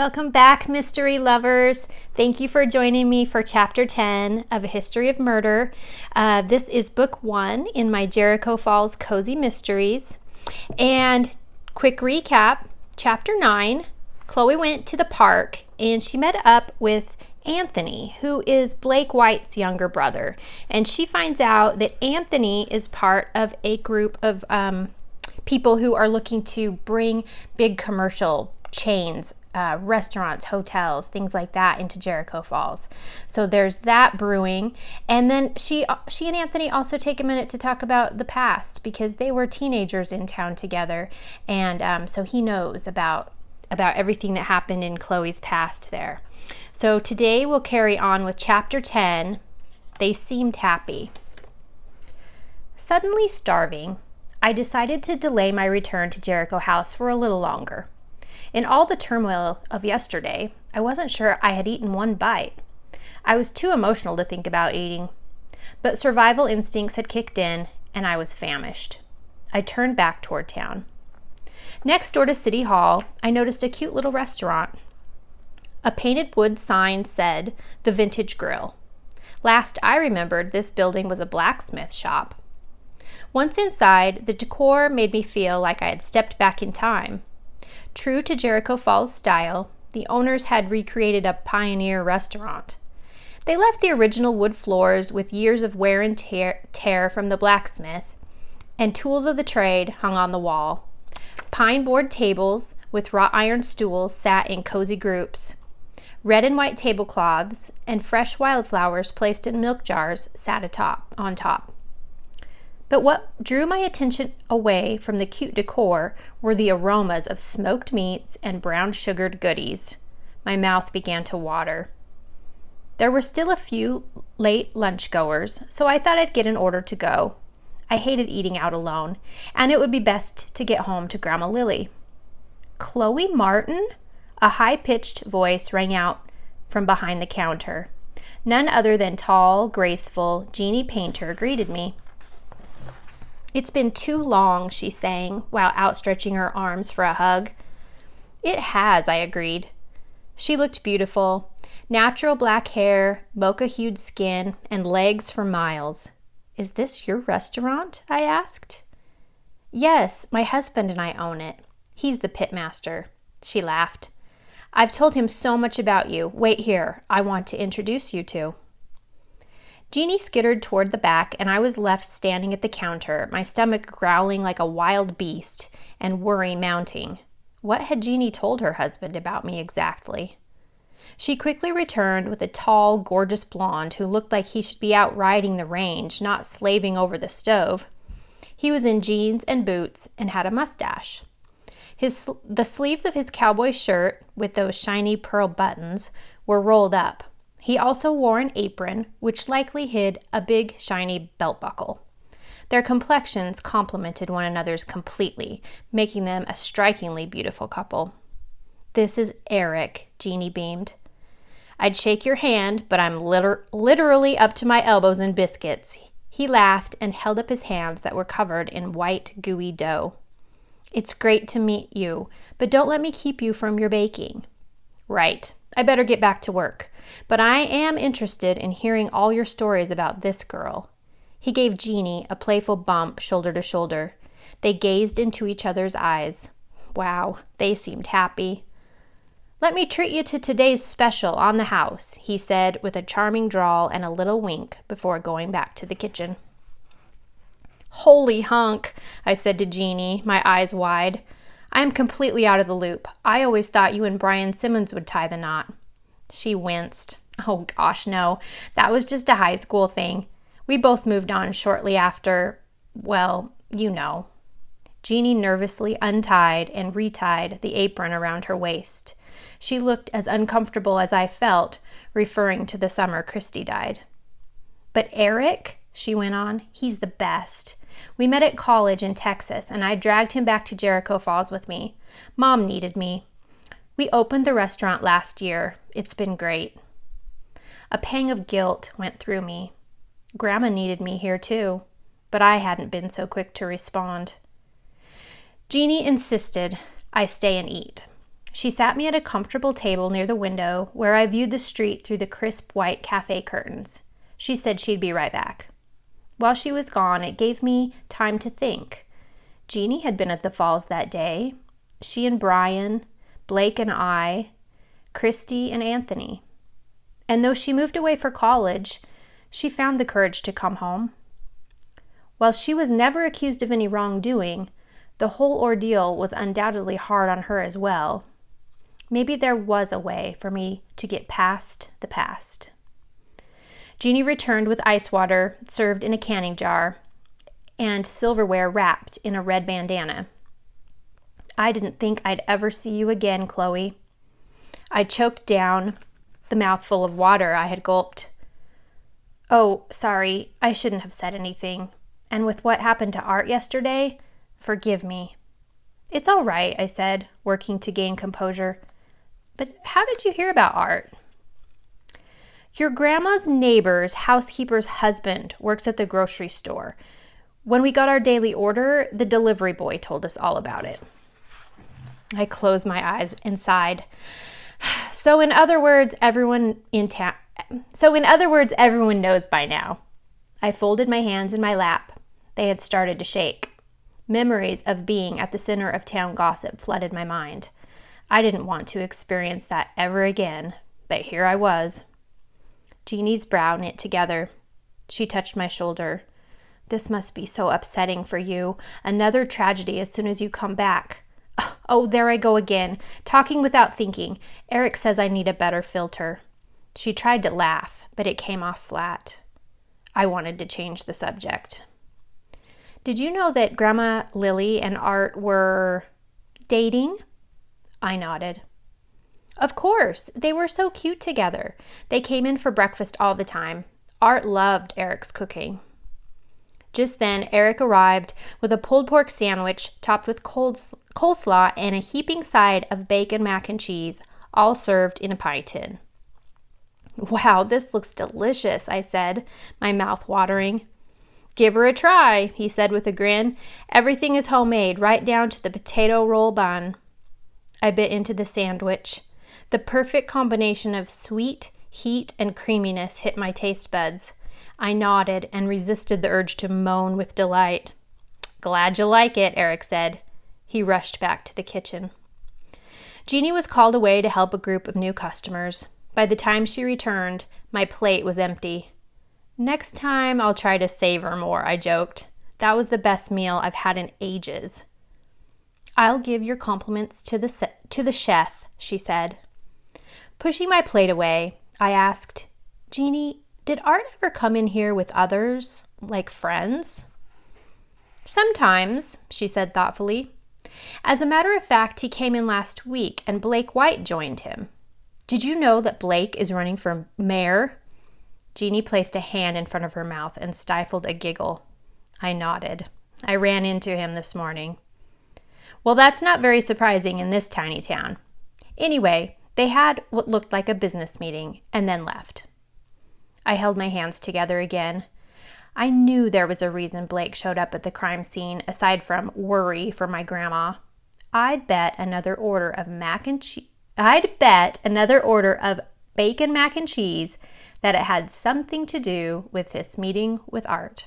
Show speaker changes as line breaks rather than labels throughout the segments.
Welcome back, mystery lovers. Thank you for joining me for Chapter 10 of A History of Murder. This is Book 1 in my Jericho Falls Cozy Mysteries. And quick recap, Chapter 9, Chloe went to the park and she met up with Anthony, who is Blake White's younger brother. And she finds out that Anthony is part of a group of people who are looking to bring big commercial chains, restaurants, hotels, things like that into Jericho Falls. So there's that brewing. And then she and Anthony also take a minute to talk about the past because they were teenagers in town together. And so he knows about everything that happened in Chloe's past there. So today we'll carry on with Chapter 10. They seemed happy. Suddenly starving, I decided to delay my return to Jericho House for a little longer. In all the turmoil of yesterday, I wasn't sure I had eaten one bite. I was too emotional to think about eating, but survival instincts had kicked in and I was famished. I turned back toward town. Next door to City Hall, I noticed a cute little restaurant. A painted wood sign said, "The Vintage Grill." Last I remembered, this building was a blacksmith shop. Once inside, the decor made me feel like I had stepped back in time. True to Jericho Falls style, the owners had recreated a pioneer restaurant. They left the original wood floors with years of wear and tear from the blacksmith, and tools of the trade hung on the wall. Pine board tables with wrought iron stools sat in cozy groups. Red and white tablecloths and fresh wildflowers placed in milk jars sat on top. But what drew my attention away from the cute decor were the aromas of smoked meats and brown sugared goodies. My mouth began to water. There were still a few late lunchgoers, so I thought I'd get an order to go. I hated eating out alone, and it would be best to get home to Grandma Lily. "Chloe Martin?" A high-pitched voice rang out from behind the counter. None other than tall, graceful Jeannie Painter greeted me. "It's been too long," she sang, while outstretching her arms for a hug. "It has," I agreed. She looked beautiful. Natural black hair, mocha-hued skin, and legs for miles. "Is this your restaurant?" I asked. "Yes, my husband and I own it. He's the pitmaster." She laughed. "I've told him so much about you. Wait here. I want to introduce you to." Jeannie skittered toward the back, and I was left standing at the counter, my stomach growling like a wild beast and worry mounting. What had Jeannie told her husband about me exactly? She quickly returned with a tall, gorgeous blonde who looked like he should be out riding the range, not slaving over the stove. He was in jeans and boots and had a mustache. The sleeves of his cowboy shirt, with those shiny pearl buttons, were rolled up. He also wore an apron, which likely hid a big, shiny belt buckle. Their complexions complemented one another's completely, making them a strikingly beautiful couple. "This is Eric," Jeannie beamed. "I'd shake your hand, but I'm literally up to my elbows in biscuits." He laughed and held up his hands that were covered in white, gooey dough. "It's great to meet you, but don't let me keep you from your baking." "Right. I better get back to work. But I am interested in hearing all your stories about this girl." He gave Jeannie a playful bump shoulder to shoulder. They gazed into each other's eyes. Wow, they seemed happy. "Let me treat you to today's special on the house," he said with a charming drawl and a little wink before going back to the kitchen. "Holy hunk," I said to Jeannie, my eyes wide. "I am completely out of the loop. I always thought you and Brian Simmons would tie the knot." She winced. "Oh gosh, no. That was just a high school thing. We both moved on shortly after, well, you know." Jeannie nervously untied and retied the apron around her waist. She looked as uncomfortable as I felt, referring to the summer Christy died. "But Eric," she went on, "he's the best. We met at college in Texas, and I dragged him back to Jericho Falls with me. Mom needed me. We opened the restaurant last year. It's been great." A pang of guilt went through me. Grandma needed me here too, but I hadn't been so quick to respond. Jeannie insisted I stay and eat. She sat me at a comfortable table near the window where I viewed the street through the crisp white cafe curtains. She said she'd be right back. While she was gone, it gave me time to think. Jeannie had been at the falls that day. She and Brian, Blake and I, Christy and Anthony. And though she moved away for college, she found the courage to come home. While she was never accused of any wrongdoing, the whole ordeal was undoubtedly hard on her as well. Maybe there was a way for me to get past the past. Jeannie returned with ice water served in a canning jar and silverware wrapped in a red bandana. I didn't think I'd ever see you again, Chloe. I choked down the mouthful of water I had gulped. Oh, sorry, I shouldn't have said anything. And with what happened to Art yesterday, forgive me. It's all right, I said, working to gain composure. But how did you hear about Art? Your grandma's neighbor's housekeeper's husband works at the grocery store. When we got our daily order, the delivery boy told us all about it. I closed my eyes and sighed. So in other words, everyone knows by now. I folded my hands in my lap. They had started to shake. Memories of being at the center of town gossip flooded my mind. I didn't want to experience that ever again, but here I was. Jeannie's brow knit together. She touched my shoulder. This must be so upsetting for you. Another tragedy as soon as you come back. Oh, there I go again, talking without thinking. Eric says I need a better filter. She tried to laugh, but it came off flat. I wanted to change the subject. Did you know that Grandma Lily and Art were dating? I nodded. Of course, they were so cute together. They came in for breakfast all the time. Art loved Eric's cooking. Just then, Eric arrived with a pulled pork sandwich topped with coleslaw and a heaping side of bacon mac and cheese, all served in a pie tin. Wow, this looks delicious, I said, my mouth watering. Give her a try, he said with a grin. Everything is homemade, right down to the potato roll bun. I bit into the sandwich. The perfect combination of sweet, heat, and creaminess hit my taste buds. I nodded and resisted the urge to moan with delight. Glad you like it, Eric said. He rushed back to the kitchen. Jeannie was called away to help a group of new customers. By the time she returned, my plate was empty. Next time I'll try to savor more, I joked. That was the best meal I've had in ages. I'll give your compliments to the chef, she said. Pushing my plate away, I asked, Jeannie, did Art ever come in here with others, like friends? Sometimes, she said thoughtfully. As a matter of fact, he came in last week and Blake White joined him. Did you know that Blake is running for mayor? Jeannie placed a hand in front of her mouth and stifled a giggle. I nodded. I ran into him this morning. Well, that's not very surprising in this tiny town. Anyway, they had what looked like a business meeting and then left. I held my hands together again. I knew there was a reason Blake showed up at the crime scene aside from worry for my grandma. I'd bet another order of bacon mac and cheese that it had something to do with his meeting with Art.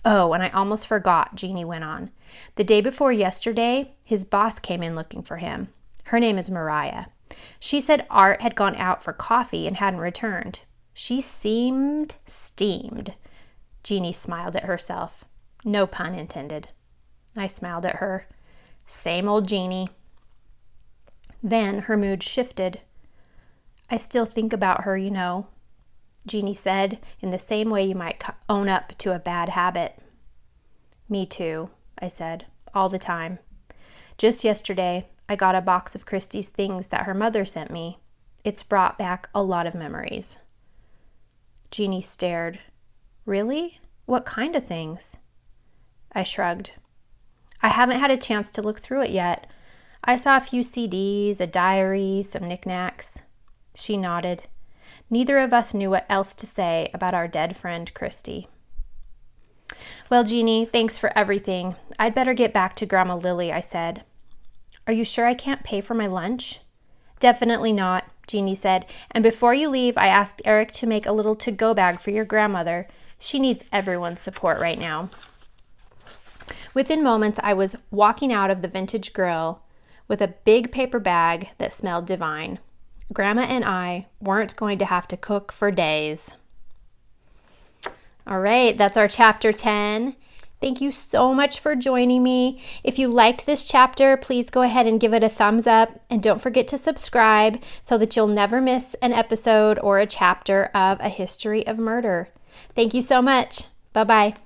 Oh, and I almost forgot, Jeannie went on. The day before yesterday, his boss came in looking for him. Her name is Mariah. She said Art had gone out for coffee and hadn't returned. She seemed steamed. Jeannie smiled at herself. No pun intended. I smiled at her. Same old Jeannie. Then her mood shifted. I still think about her, you know, Jeannie said, in the same way you might own up to a bad habit. Me too, I said, all the time. Just yesterday, I got a box of Christy's things that her mother sent me. It's brought back a lot of memories. Jeannie stared. Really? What kind of things? I shrugged. I haven't had a chance to look through it yet. I saw a few CDs, a diary, some knickknacks. She nodded. Neither of us knew what else to say about our dead friend, Christy. Well, Jeannie, thanks for everything. I'd better get back to Grandma Lily, I said. Are you sure I can't pay for my lunch? Definitely not, Jeannie said. And before you leave, I asked Eric to make a little to-go bag for your grandmother. She needs everyone's support right now. Within moments, I was walking out of the vintage grill with a big paper bag that smelled divine. Grandma and I weren't going to have to cook for days. All right, that's our chapter 10. Thank you so much for joining me. If you liked this chapter, please go ahead and give it a thumbs up, and don't forget to subscribe so that you'll never miss an episode or a chapter of A History of Murder. Thank you so much. Bye-bye.